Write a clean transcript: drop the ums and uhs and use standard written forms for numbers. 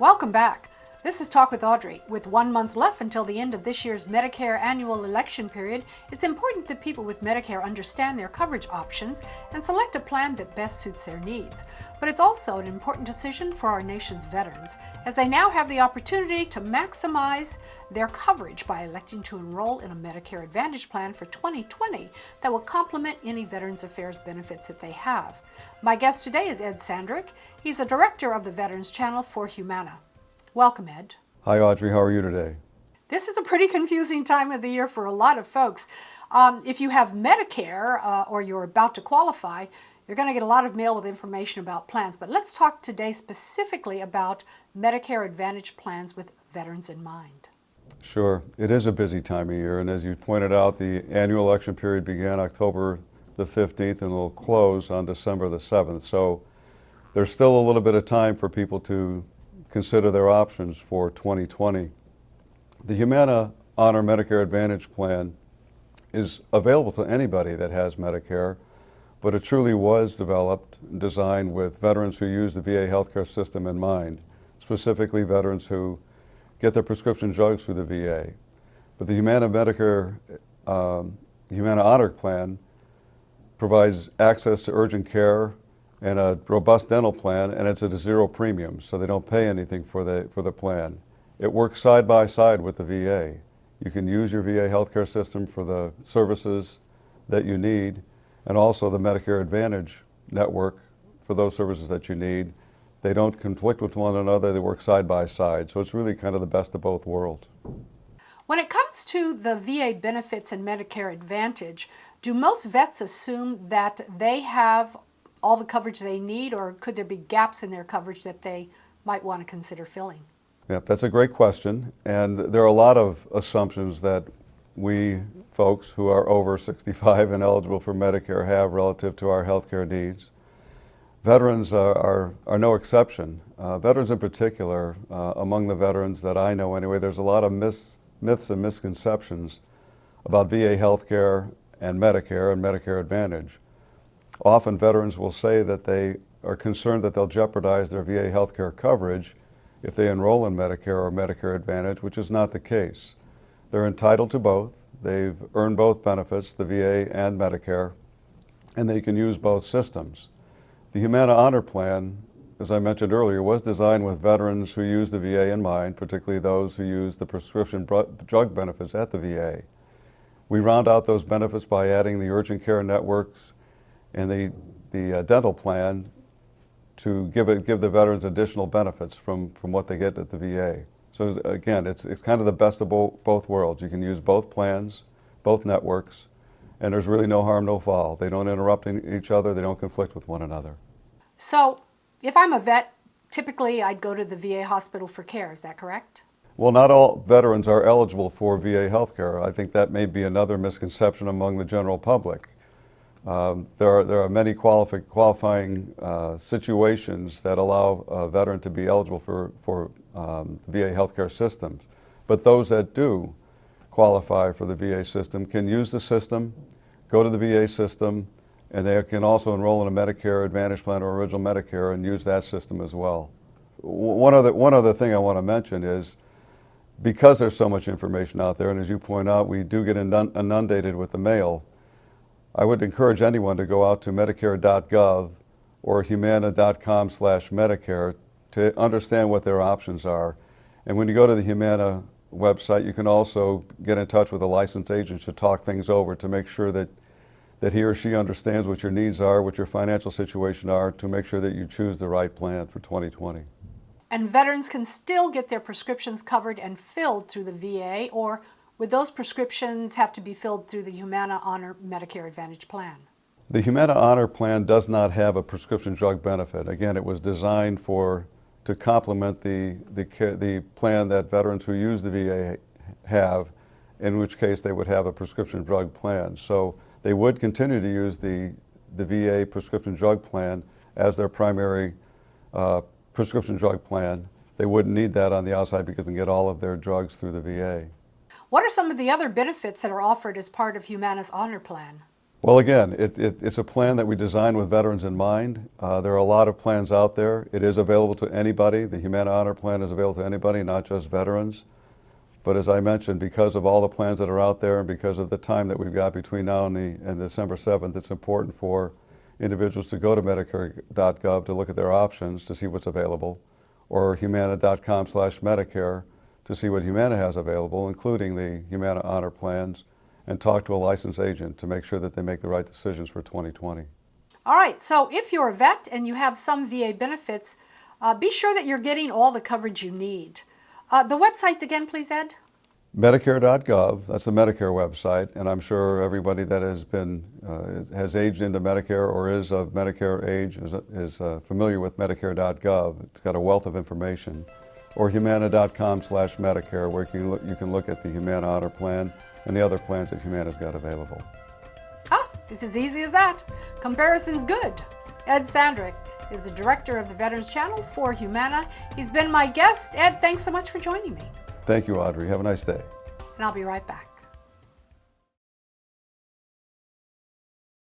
Welcome back. This is Talk with Audrey. With 1 month left until the end of this year's Medicare annual election period, it's important that people with Medicare understand their coverage options and select a plan that best suits their needs. But it's also an important decision for our nation's veterans, as they now have the opportunity to maximize their coverage by electing to enroll in a Medicare Advantage plan for 2020 that will complement any Veterans Affairs benefits that they have. My guest today is Ed Sandrick. He's a director of the Veterans Channel for Humana. Welcome, Ed. Hi, Audrey. How are you today? This is a pretty confusing time of the year for a lot of folks. If you have Medicare or you're about to qualify, you're going to get a lot of mail with information about plans. But let's talk today specifically about Medicare Advantage plans with veterans in mind. Sure. It is a busy time of year, and as you pointed out, the annual election period began October the 15th and will close on December the 7th. So there's still a little bit of time for people to consider their options for 2020. The Humana Honor Medicare Advantage plan is available to anybody that has Medicare, but it truly was developed and designed with veterans who use the VA healthcare system in mind, specifically veterans who get their prescription drugs through the VA. But the Humana Honor plan provides access to urgent care and a robust dental plan, and it's at a zero premium, so they don't pay anything for the plan. It works side by side with the VA. You can use your VA healthcare system for the services that you need, and also the Medicare Advantage network for those services that you need. They don't conflict with one another, they work side by side, so it's really kind of the best of both worlds. When it comes to the VA benefits and Medicare Advantage, do most vets assume that they have all the coverage they need, or could there be gaps in their coverage that they might want to consider filling? Yep, that's a great question, and there are a lot of assumptions that we folks who are over 65 and eligible for Medicare have relative to our healthcare needs. Veterans are no exception. Veterans in particular, among the veterans that I know anyway, there's a lot of myths and misconceptions about VA healthcare and Medicare Advantage. Often veterans will say that they are concerned that they'll jeopardize their VA healthcare coverage if they enroll in Medicare or Medicare Advantage, which is not the case. They're entitled to both. They've earned both benefits, the VA and Medicare, and they can use both systems. The Humana Honor Plan, as I mentioned earlier, was designed with veterans who use the VA in mind, particularly those who use the prescription drug benefits at the VA. We round out those benefits by adding the urgent care networks and the dental plan to give the veterans additional benefits from what they get at the VA. So again, it's kind of the best of both worlds. You can use both plans, both networks, and there's really no harm, no foul. They don't interrupt each other, they don't conflict with one another. So if I'm a vet, typically I'd go to the VA hospital for care, is that correct? Well, not all veterans are eligible for VA health care. I think that may be another misconception among the general public. There are many qualifying situations that allow a veteran to be eligible for VA healthcare systems. But those that do qualify for the VA system can use the system, go to the VA system, and they can also enroll in a Medicare Advantage plan or original Medicare and use that system as well. One other thing I want to mention is, because there's so much information out there, and as you point out, we do get inundated with the mail, I would encourage anyone to go out to medicare.gov or humana.com/Medicare to understand what their options are. And when you go to the Humana website, you can also get in touch with a licensed agent to talk things over to make sure that he or she understands what your needs are, what your financial situation are, to make sure that you choose the right plan for 2020. And veterans can still get their prescriptions covered and filled through the VA, or would those prescriptions have to be filled through the Humana Honor Medicare Advantage plan? The Humana Honor plan does not have a prescription drug benefit. Again, it was designed to complement the plan that veterans who use the VA have, in which case they would have a prescription drug plan. So they would continue to use the VA prescription drug plan as their primary prescription drug plan. They wouldn't need that on the outside because they can get all of their drugs through the VA. What are some of the other benefits that are offered as part of Humana's Honor Plan? Well, again, it's a plan that we designed with veterans in mind. There are a lot of plans out there. It is available to anybody. The Humana Honor Plan is available to anybody, not just veterans. But as I mentioned, because of all the plans that are out there and because of the time that we've got between now and December 7th, it's important for individuals to go to Medicare.gov to look at their options to see what's available, or Humana.com/Medicare to see what Humana has available, including the Humana Honor Plans, and talk to a licensed agent to make sure that they make the right decisions for 2020. All right, so if you're a vet and you have some VA benefits, be sure that you're getting all the coverage you need. The websites again, please, Ed? Medicare.gov, that's the Medicare website, and I'm sure everybody that has aged into Medicare or is of Medicare age is familiar with Medicare.gov. It's got a wealth of information. Or Humana.com/Medicare, where you can look at the Humana Honor Plan and the other plans that Humana's got available. It's as easy as that. Comparison's good. Ed Sandrick is the director of the Veterans Channel for Humana. He's been my guest. Ed, thanks so much for joining me. Thank you, Audrey. Have a nice day. And I'll be right back.